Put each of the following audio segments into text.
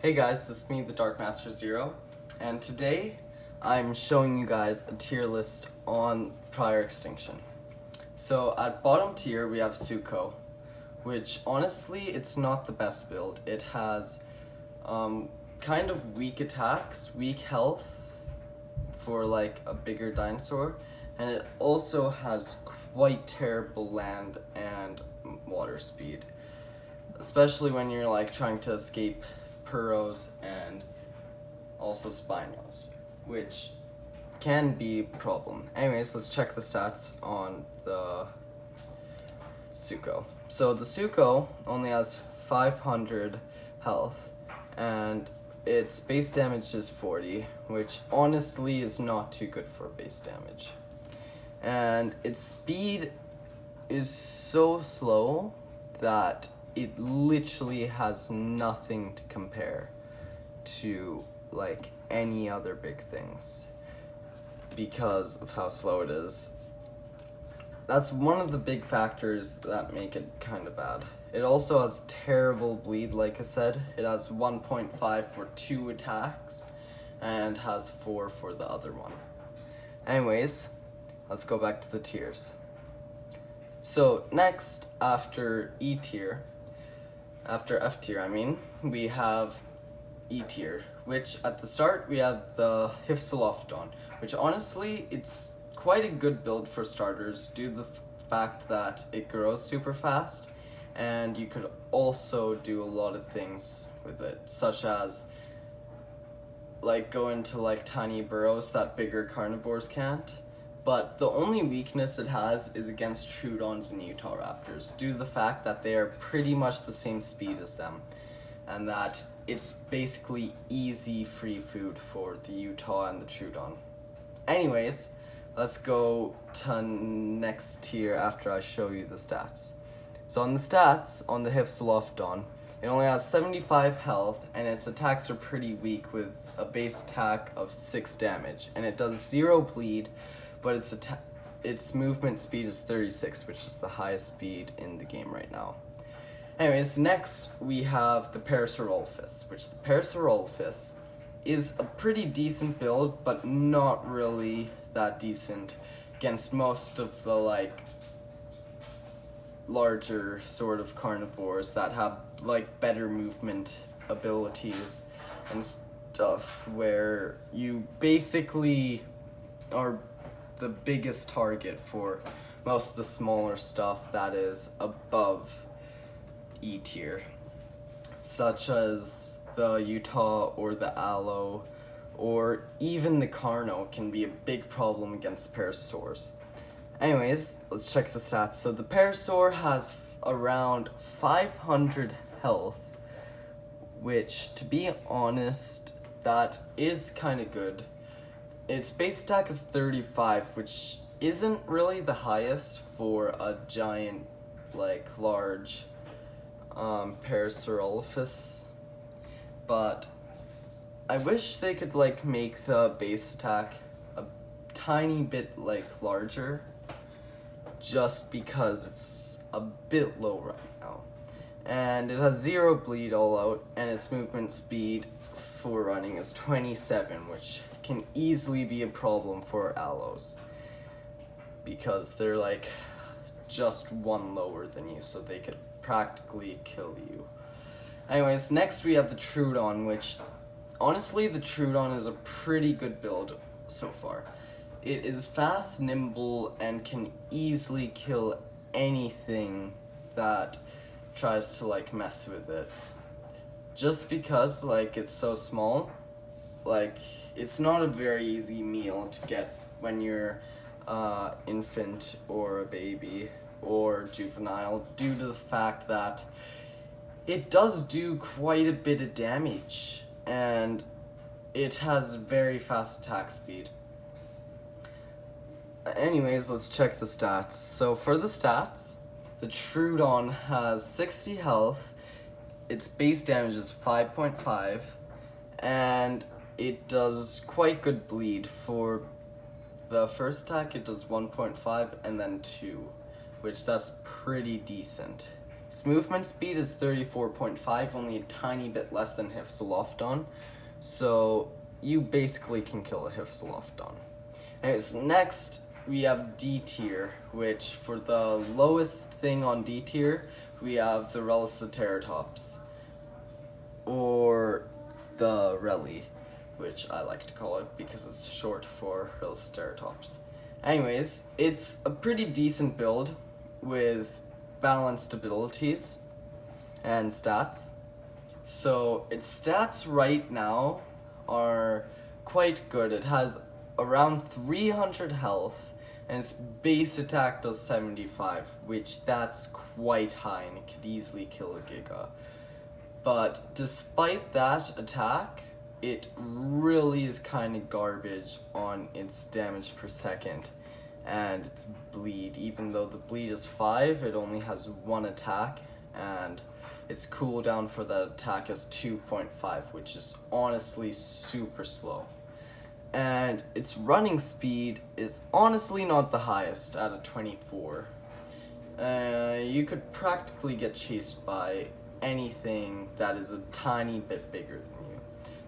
Hey guys, this is me, the Dark Master Zero, and today I'm showing you guys a tier list on prior Extinction. So at bottom tier we have Suko, which honestly it's not the best build. It has kind of weak attacks, weak health for like a bigger dinosaur, and it also has quite terrible land and water speed, especially when you're like trying to escape Puros and also Spinos, which can be a problem. Anyways, let's check the stats on the Suko. So the Suko only has 500 health, and its base damage is 40, which honestly is not too good for base damage. And its speed is so slow that it literally has nothing to compare to like any other big things because of how slow it is. That's one of the big factors that make it kind of bad. It also has terrible bleed, like I said. It has 1.5 for 2 attacks and has 4 for the other one. Anyways, let's go back to the tiers. So next, after E tier, after F tier I mean, we have E tier, which at the start we have the Hypsilophodon, which honestly it's quite a good build for starters due to the fact that it grows super fast, and you could also do a lot of things with it, such as like go into like tiny burrows that bigger carnivores can't. But the only weakness it has is against Troodons and Utah Raptors, due to the fact that they are pretty much the same speed as them, and that it's basically easy free food for the Utah and the Troodon. Anyways, let's go to next tier after I show you the stats. So on the stats, on the Hypsilophodon, it only has 75 health, and its attacks are pretty weak with a base attack of 6 damage, and it does 0 bleed, but its movement speed is 36, which is the highest speed in the game right now. Anyways, next we have the Parasaurolophus, which the Parasaurolophus is a pretty decent build, but not really that decent against most of the like larger sort of carnivores that have like better movement abilities and stuff, where you basically are the biggest target for most of the smaller stuff that is above E tier, such as the Utah or the Aloe or even the Carno can be a big problem against Parasaurs. Anyways, let's check the stats. So the Parasaur has around 500 health, which, to be honest, that is kind of good. Its base attack is 35, which isn't really the highest for a giant, like, large Parasaurolophus, but I wish they could, like, make the base attack a tiny bit, like, larger, just because it's a bit low right now. And it has 0 bleed all out, and its movement speed for running is 27, which can easily be a problem for Aloes, because they're like just 1 lower than you, so they could practically kill you. Anyways, next we have the Troodon, which honestly the Troodon is a pretty good build so far. It is fast, nimble, and can easily kill anything that tries to like mess with it. Just because like it's so small, like it's not a very easy meal to get when you're infant or a baby or juvenile, due to the fact that it does do quite a bit of damage and it has very fast attack speed. Anyways, let's check the stats. So for the stats, the Troodon has 60 health, its base damage is 5.5, and it does quite good bleed. For the first attack it does 1.5 and then 2, which that's pretty decent. Its movement speed is 34.5, only a tiny bit less than Hypsilophodon, so you basically can kill a Hypsilophodon. Anyways, next we have D tier, which for the lowest thing on D tier, we have the Reliceratops, or the Reli, which I like to call it because it's short for Reliceratops. Anyways, it's a pretty decent build with balanced abilities and stats. So its stats right now are quite good. It has around 300 health and its base attack does 75, which that's quite high and it could easily kill a Giga. But despite that attack, it really is kind of garbage on its damage per second and its bleed. Even though the bleed is 5, it only has 1 attack, and its cooldown for that attack is 2.5, which is honestly super slow. And its running speed is honestly not the highest at a 24. You could practically get chased by anything that is a tiny bit bigger than you,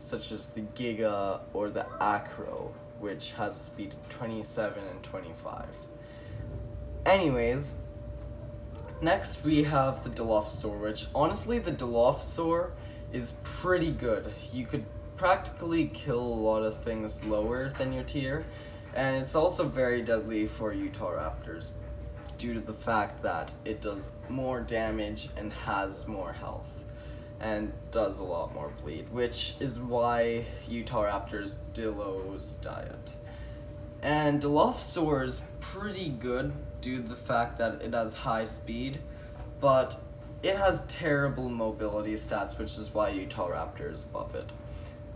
such as the Giga or the Acro, which has a speed of 27 and 25. Anyways, next we have the Dilophosaur, which honestly the Dilophosaur is pretty good. You could practically kill a lot of things lower than your tier, and it's also very deadly for Utahraptors due to the fact that it does more damage and has more health and does a lot more bleed, which is why Utahraptors Dillo's diet. And Dilophosaur is pretty good due to the fact that it has high speed, but it has terrible mobility stats, which is why Utahraptor is above it.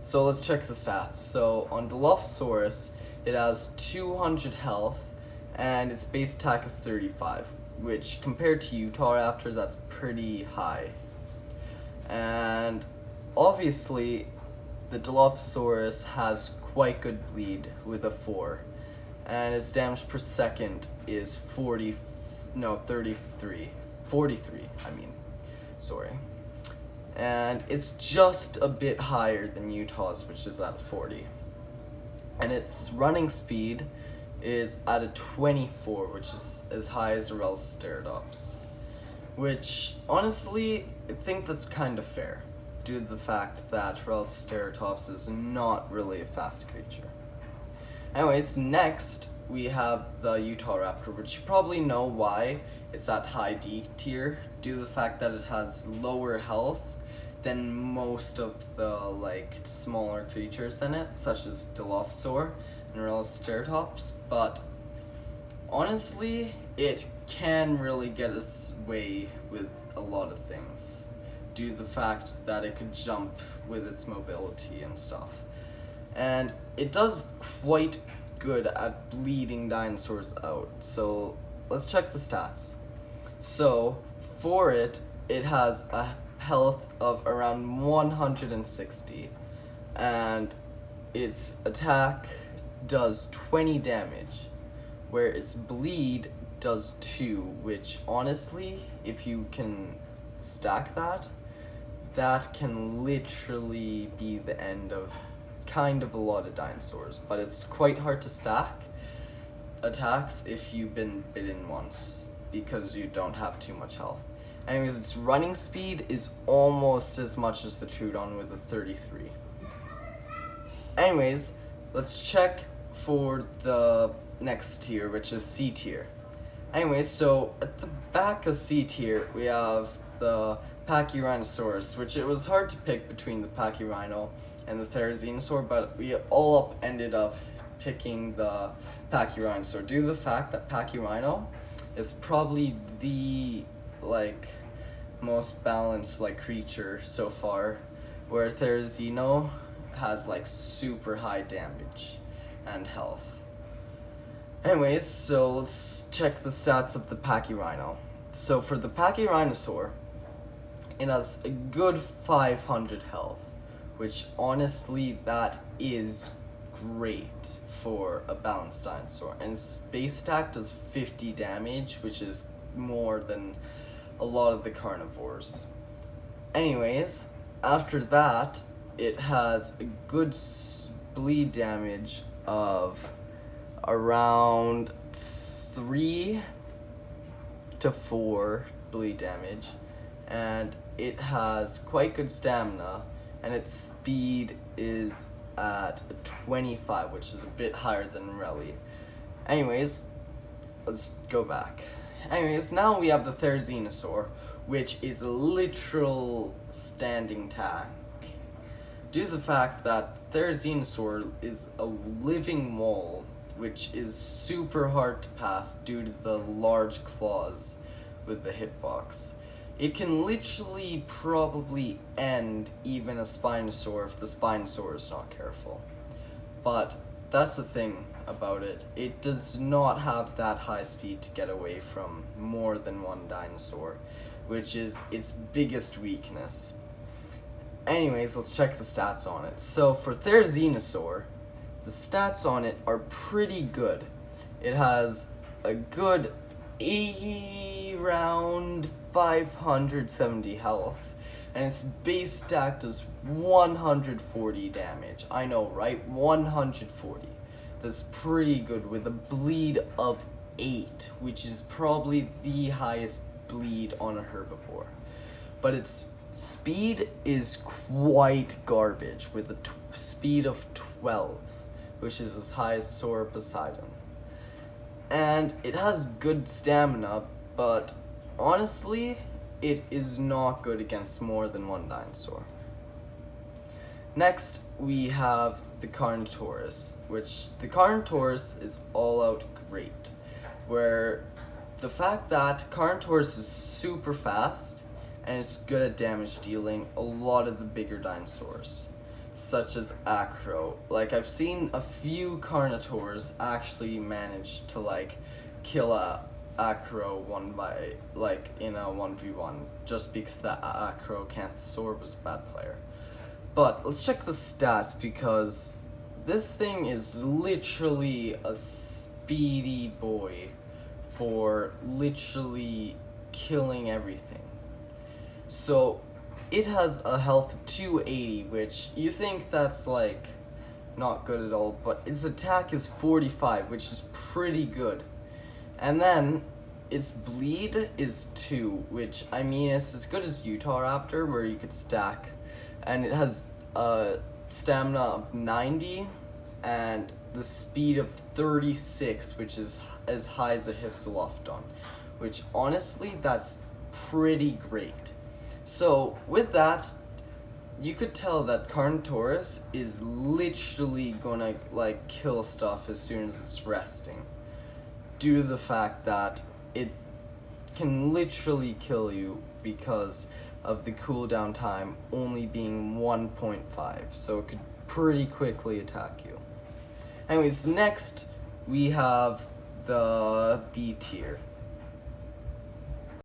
So let's check the stats. So on Dilophosaurus, it has 200 health and its base attack is 35, which compared to Utahraptor, that's pretty high. And obviously, the Dilophosaurus has quite good bleed with a 4, and its damage per second is 43, sorry. And it's just a bit higher than Utah's, which is at 40. And its running speed is at a 24, which is as high as a Reliceratops. Which, honestly, I think that's kind of fair, due to the fact that Reliceratops is not really a fast creature. Anyways, next we have the Utahraptor, which you probably know why it's at high D tier, due to the fact that it has lower health than most of the smaller creatures in it, such as Dilophosaur and Reliceratops, but honestly, it can really get its way with a lot of things due to the fact that it could jump with its mobility and stuff. And it does quite good at bleeding dinosaurs out. So let's check the stats. So for it, it has a health of around 160 and its attack does 20 damage, where its bleed does 2, which honestly, if you can stack that, that can literally be the end of kind of a lot of dinosaurs, but it's quite hard to stack attacks if you've been bitten once because you don't have too much health. Anyways, its running speed is almost as much as the Troodon with a 33. Anyways, let's check for the next tier, which is C tier. Anyways, so at the back of C tier, we have the Pachyrhinosaurus, which it was hard to pick between the Pachyrhino and the Therizinosaur, but we all ended up picking the Pachyrhinosaur due to the fact that Pachyrhino is probably the most balanced creature so far, where Therizino has super high damage and health. Anyways, so let's check the stats of the Pachyrhino. So for the Pachyrhinosaur, it has a good 500 health, which honestly that is great for a balanced dinosaur. And its base attack does 50 damage, which is more than a lot of the carnivores. Anyways, after that, it has a good bleed damage of around 3 to 4 bleed damage, and it has quite good stamina, and its speed is at 25, which is a bit higher than Rally. Anyways, let's go back. Anyways, now we have the Therizinosaur, which is a literal standing tank. Due to the fact that Therizinosaur is a living wall, which is super hard to pass due to the large claws with the hitbox. It can literally probably end even a Spinosaur if the Spinosaur is not careful. But that's the thing about it. It does not have that high speed to get away from more than one dinosaur, which is its biggest weakness. Anyways, let's check the stats on it. So for Therizinosaur, the stats on it are pretty good. It has a good around 570 health, and its base stat does 140 damage. I know, right? 140. That's pretty good with a bleed of 8, which is probably the highest bleed on a herbivore. But its speed is quite garbage with a speed of 12, which is as high as Sauroposeidon. And it has good stamina, but honestly, it is not good against more than one dinosaur. Next, we have the Carnotaurus, which the Carnotaurus is all out great, where the fact that Carnotaurus is super fast and it's good at damage dealing a lot of the bigger dinosaurs, such as Acro. Like, I've seen a few Carnotaurs actually manage to kill a Acro in a 1v1 just because the Acrocanthosaur was a bad player. But let's check the stats, because this thing is literally a speedy boy for literally killing everything. So it has a health of 280, which you think that's not good at all, but its attack is 45, which is pretty good. And then its bleed is 2, which, I mean, it's as good as Utahraptor, where you could stack. And it has a stamina of 90 and the speed of 36, which is as high as a Hypsilophodon, which honestly, that's pretty great. So with that, you could tell that Carnotaurus is literally gonna kill stuff as soon as it's resting, due to the fact that it can literally kill you because of the cooldown time only being 1.5, so it could pretty quickly attack you. Anyways, next we have the B tier,